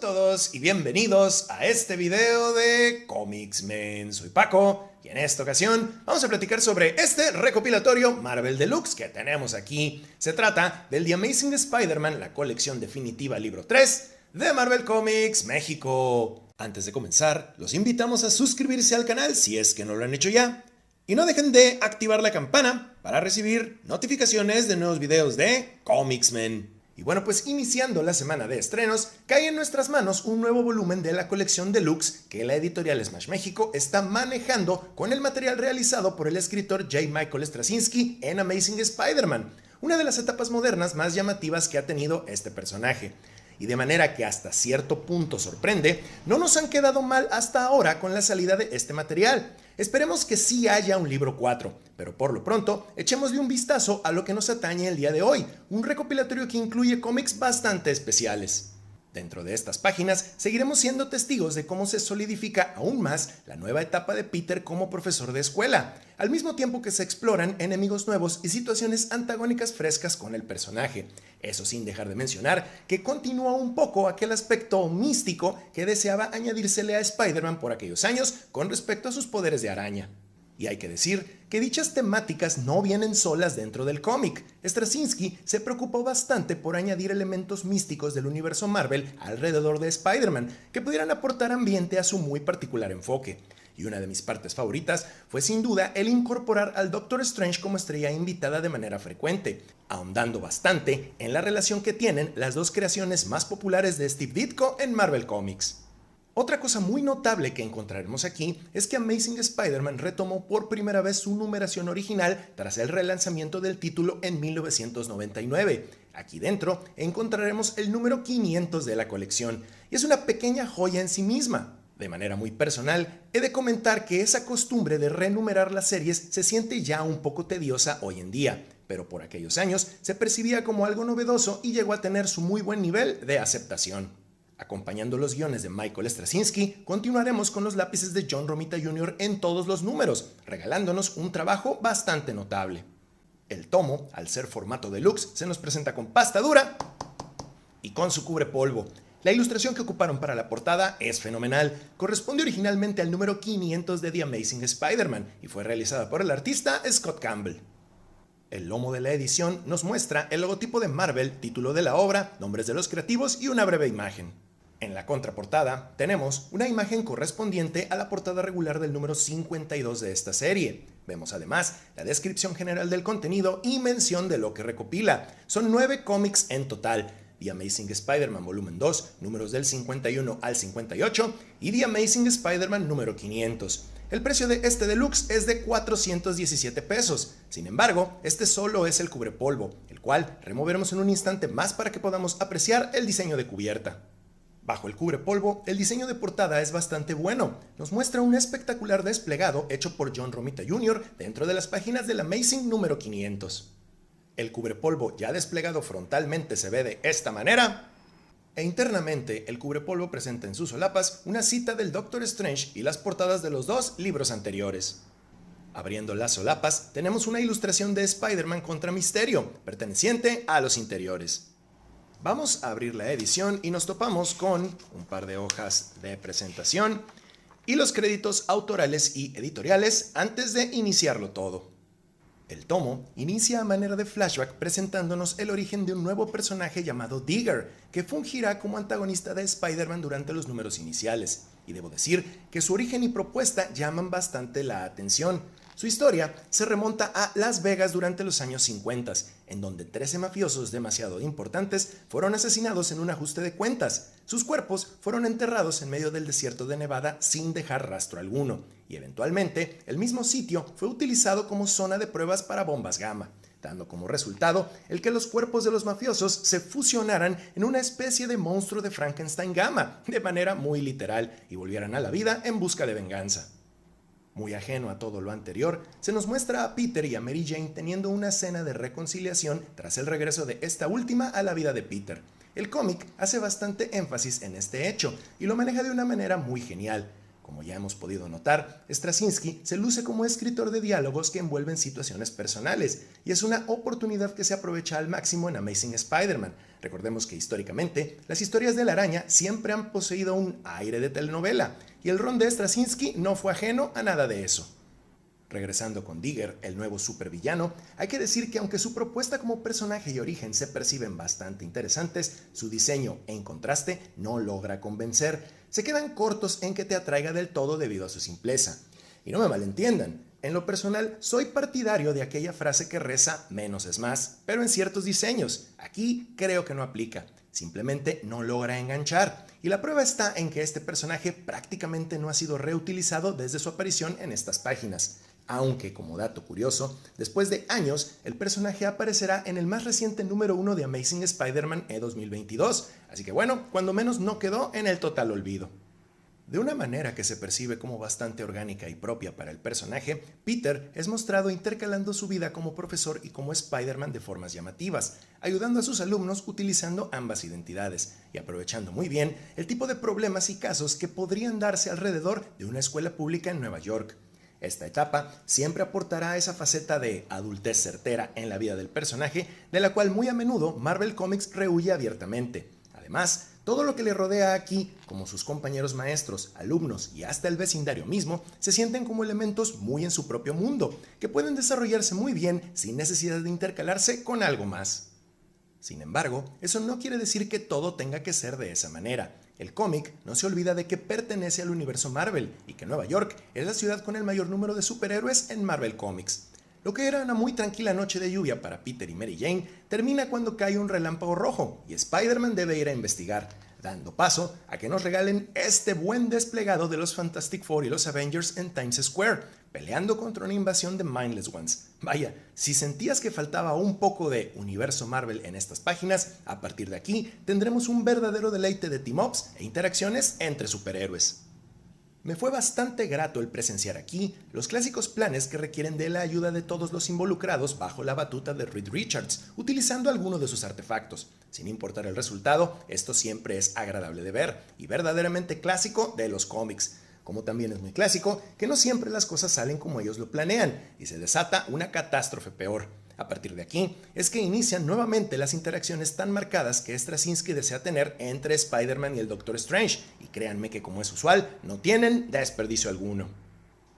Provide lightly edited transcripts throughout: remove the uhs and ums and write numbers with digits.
todos y bienvenidos a este video de Comicsmen. Soy Paco y en esta ocasión vamos a platicar sobre este recopilatorio Marvel Deluxe que tenemos aquí. Se trata del The Amazing Spider-Man, la colección definitiva libro 3 de Marvel Comics México. Antes de comenzar, los invitamos a suscribirse al canal si es que no lo han hecho ya. Y no dejen de activar la campana para recibir notificaciones de nuevos videos de Comicsmen. Y bueno, pues iniciando la semana de estrenos, cae en nuestras manos un nuevo volumen de la colección Deluxe que la editorial Smash México está manejando con el material realizado por el escritor J. Michael Straczynski en Amazing Spider-Man, una de las etapas modernas más llamativas que ha tenido este personaje. Y de manera que hasta cierto punto sorprende, no nos han quedado mal hasta ahora con la salida de este material. Esperemos que sí haya un libro 4, pero por lo pronto echémosle un vistazo a lo que nos atañe el día de hoy, un recopilatorio que incluye cómics bastante especiales. Dentro de estas páginas seguiremos siendo testigos de cómo se solidifica aún más la nueva etapa de Peter como profesor de escuela, al mismo tiempo que se exploran enemigos nuevos y situaciones antagónicas frescas con el personaje. Eso sin dejar de mencionar que continúa un poco aquel aspecto místico que deseaba añadírsele a Spider-Man por aquellos años con respecto a sus poderes de araña. Y hay que decir que dichas temáticas no vienen solas dentro del cómic. Straczynski se preocupó bastante por añadir elementos místicos del universo Marvel alrededor de Spider-Man que pudieran aportar ambiente a su muy particular enfoque. Y una de mis partes favoritas fue sin duda el incorporar al Doctor Strange como estrella invitada de manera frecuente, ahondando bastante en la relación que tienen las dos creaciones más populares de Steve Ditko en Marvel Comics. Otra cosa muy notable que encontraremos aquí es que Amazing Spider-Man retomó por primera vez su numeración original tras el relanzamiento del título en 1999. Aquí dentro encontraremos el número 500 de la colección y es una pequeña joya en sí misma. De manera muy personal, he de comentar que esa costumbre de renumerar las series se siente ya un poco tediosa hoy en día, pero por aquellos años se percibía como algo novedoso y llegó a tener su muy buen nivel de aceptación. Acompañando los guiones de Michael Straczynski, continuaremos con los lápices de John Romita Jr. en todos los números, regalándonos un trabajo bastante notable. El tomo, al ser formato deluxe, se nos presenta con pasta dura y con su cubrepolvo. La ilustración que ocuparon para la portada es fenomenal, corresponde originalmente al número 500 de The Amazing Spider-Man y fue realizada por el artista Scott Campbell. El lomo de la edición nos muestra el logotipo de Marvel, título de la obra, nombres de los creativos y una breve imagen. En la contraportada tenemos una imagen correspondiente a la portada regular del número 52 de esta serie. Vemos además la descripción general del contenido y mención de lo que recopila. Son 9 cómics en total. The Amazing Spider-Man Volumen 2, números del 51 al 58 y The Amazing Spider-Man número 500. El precio de este deluxe es de 417 pesos. Sin embargo, este solo es el cubrepolvo, el cual removeremos en un instante más para que podamos apreciar el diseño de cubierta. Bajo el cubrepolvo, el diseño de portada es bastante bueno. Nos muestra un espectacular desplegado hecho por John Romita Jr. dentro de las páginas del Amazing número 500. El cubrepolvo ya desplegado frontalmente se ve de esta manera. E internamente, el cubrepolvo presenta en sus solapas una cita del Doctor Strange y las portadas de los dos libros anteriores. Abriendo las solapas, tenemos una ilustración de Spider-Man contra Misterio, perteneciente a los interiores. Vamos a abrir la edición y nos topamos con un par de hojas de presentación y los créditos autorales y editoriales antes de iniciarlo todo. El tomo inicia a manera de flashback presentándonos el origen de un nuevo personaje llamado Digger, que fungirá como antagonista de Spider-Man durante los números iniciales. Y debo decir que su origen y propuesta llaman bastante la atención. Su historia se remonta a Las Vegas durante los años 50, en donde 13 mafiosos demasiado importantes fueron asesinados en un ajuste de cuentas. Sus cuerpos fueron enterrados en medio del desierto de Nevada sin dejar rastro alguno, y eventualmente el mismo sitio fue utilizado como zona de pruebas para bombas gamma, dando como resultado el que los cuerpos de los mafiosos se fusionaran en una especie de monstruo de Frankenstein gamma, de manera muy literal, y volvieran a la vida en busca de venganza. Muy ajeno a todo lo anterior, se nos muestra a Peter y a Mary Jane teniendo una cena de reconciliación tras el regreso de esta última a la vida de Peter. El cómic hace bastante énfasis en este hecho y lo maneja de una manera muy genial. Como ya hemos podido notar, Straczynski se luce como escritor de diálogos que envuelven situaciones personales, y es una oportunidad que se aprovecha al máximo en Amazing Spider-Man. Recordemos que históricamente, las historias de la araña siempre han poseído un aire de telenovela, y el ron de Straczynski no fue ajeno a nada de eso. Regresando con Digger, el nuevo supervillano, hay que decir que aunque su propuesta como personaje y origen se perciben bastante interesantes, su diseño, en contraste, no logra convencer. Se quedan cortos en que te atraiga del todo debido a su simpleza. Y no me malentiendan, en lo personal soy partidario de aquella frase que reza menos es más, pero en ciertos diseños. Aquí creo que no aplica. Simplemente no logra enganchar. Y la prueba está en que este personaje prácticamente no ha sido reutilizado desde su aparición en estas páginas. Aunque, como dato curioso, después de años, el personaje aparecerá en el más reciente número 1 de Amazing Spider-Man E2022, así que bueno, cuando menos no quedó en el total olvido. De una manera que se percibe como bastante orgánica y propia para el personaje, Peter es mostrado intercalando su vida como profesor y como Spider-Man de formas llamativas, ayudando a sus alumnos utilizando ambas identidades y aprovechando muy bien el tipo de problemas y casos que podrían darse alrededor de una escuela pública en Nueva York. Esta etapa siempre aportará esa faceta de adultez certera en la vida del personaje, de la cual muy a menudo Marvel Comics rehúye abiertamente. Además, todo lo que le rodea aquí, como sus compañeros maestros, alumnos y hasta el vecindario mismo, se sienten como elementos muy en su propio mundo, que pueden desarrollarse muy bien sin necesidad de intercalarse con algo más. Sin embargo, eso no quiere decir que todo tenga que ser de esa manera. El cómic no se olvida de que pertenece al universo Marvel y que Nueva York es la ciudad con el mayor número de superhéroes en Marvel Comics. Lo que era una muy tranquila noche de lluvia para Peter y Mary Jane termina cuando cae un relámpago rojo y Spider-Man debe ir a investigar, dando paso a que nos regalen este buen desplegado de los Fantastic Four y los Avengers en Times Square, peleando contra una invasión de Mindless Ones. Vaya, si sentías que faltaba un poco de universo Marvel en estas páginas, a partir de aquí tendremos un verdadero deleite de team-ups e interacciones entre superhéroes. Me fue bastante grato el presenciar aquí los clásicos planes que requieren de la ayuda de todos los involucrados bajo la batuta de Reed Richards, utilizando alguno de sus artefactos. Sin importar el resultado, esto siempre es agradable de ver y verdaderamente clásico de los cómics. Como también es muy clásico que no siempre las cosas salen como ellos lo planean y se desata una catástrofe peor. A partir de aquí es que inician nuevamente las interacciones tan marcadas que Straczynski desea tener entre Spider-Man y el Doctor Strange, y créanme que como es usual, no tienen desperdicio alguno.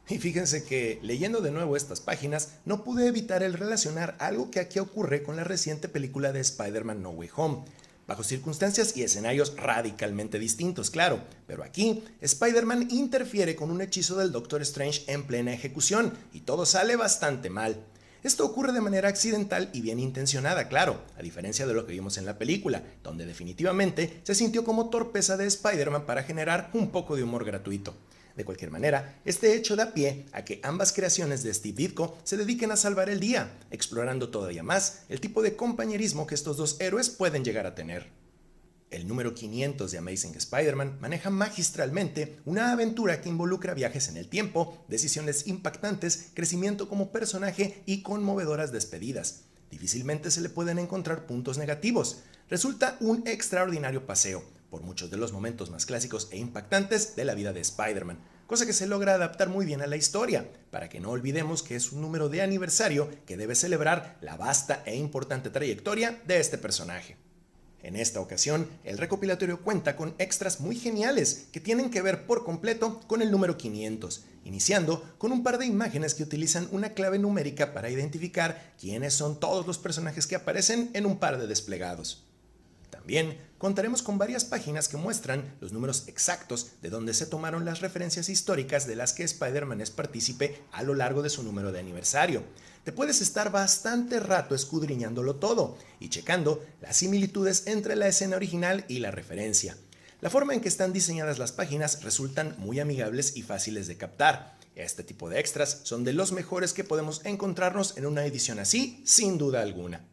Y fíjense que, leyendo de nuevo estas páginas, no pude evitar el relacionar algo que aquí ocurre con la reciente película de Spider-Man No Way Home. Bajo circunstancias y escenarios radicalmente distintos, claro, pero aquí Spider-Man interfiere con un hechizo del Doctor Strange en plena ejecución y todo sale bastante mal. Esto ocurre de manera accidental y bien intencionada, claro, a diferencia de lo que vimos en la película, donde definitivamente se sintió como torpeza de Spider-Man para generar un poco de humor gratuito. De cualquier manera, este hecho da pie a que ambas creaciones de Steve Ditko se dediquen a salvar el día, explorando todavía más el tipo de compañerismo que estos dos héroes pueden llegar a tener. El número 500 de Amazing Spider-Man maneja magistralmente una aventura que involucra viajes en el tiempo, decisiones impactantes, crecimiento como personaje y conmovedoras despedidas. Difícilmente se le pueden encontrar puntos negativos. Resulta un extraordinario paseo por muchos de los momentos más clásicos e impactantes de la vida de Spider-Man, cosa que se logra adaptar muy bien a la historia, para que no olvidemos que es un número de aniversario que debe celebrar la vasta e importante trayectoria de este personaje. En esta ocasión, el recopilatorio cuenta con extras muy geniales que tienen que ver por completo con el número 500, iniciando con un par de imágenes que utilizan una clave numérica para identificar quiénes son todos los personajes que aparecen en un par de desplegados. También contaremos con varias páginas que muestran los números exactos de donde se tomaron las referencias históricas de las que Spider-Man es partícipe a lo largo de su número de aniversario. Te puedes estar bastante rato escudriñándolo todo y checando las similitudes entre la escena original y la referencia. La forma en que están diseñadas las páginas resultan muy amigables y fáciles de captar. Este tipo de extras son de los mejores que podemos encontrarnos en una edición así, sin duda alguna.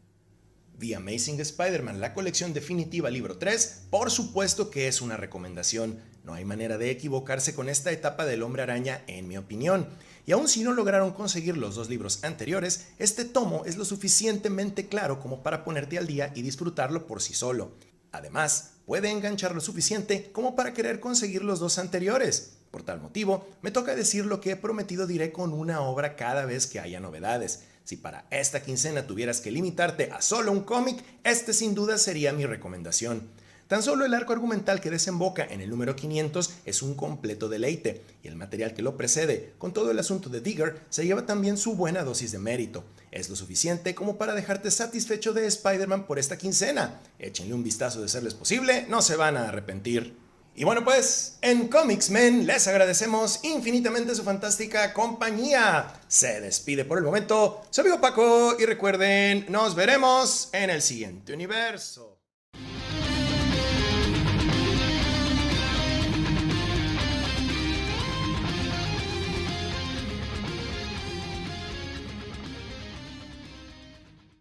The Amazing Spider-Man, la colección definitiva libro 3, por supuesto que es una recomendación. No hay manera de equivocarse con esta etapa del Hombre Araña, en mi opinión. Y aun si no lograron conseguir los dos libros anteriores, este tomo es lo suficientemente claro como para ponerte al día y disfrutarlo por sí solo. Además, puede enganchar lo suficiente como para querer conseguir los dos anteriores. Por por tal motivo, me toca decir lo que he prometido diré con una obra cada vez que haya novedades. Si para esta quincena tuvieras que limitarte a solo un cómic, este sin duda sería mi recomendación. Tan solo el arco argumental que desemboca en el número 500 es un completo deleite, y el material que lo precede, con todo el asunto de Digger, se lleva también su buena dosis de mérito. Es lo suficiente como para dejarte satisfecho de Spider-Man por esta quincena. Échenle un vistazo de serles posible, no se van a arrepentir. Y bueno pues, en Comics Men les agradecemos infinitamente su fantástica compañía. Se despide por el momento su amigo Paco y recuerden, nos veremos en el siguiente universo.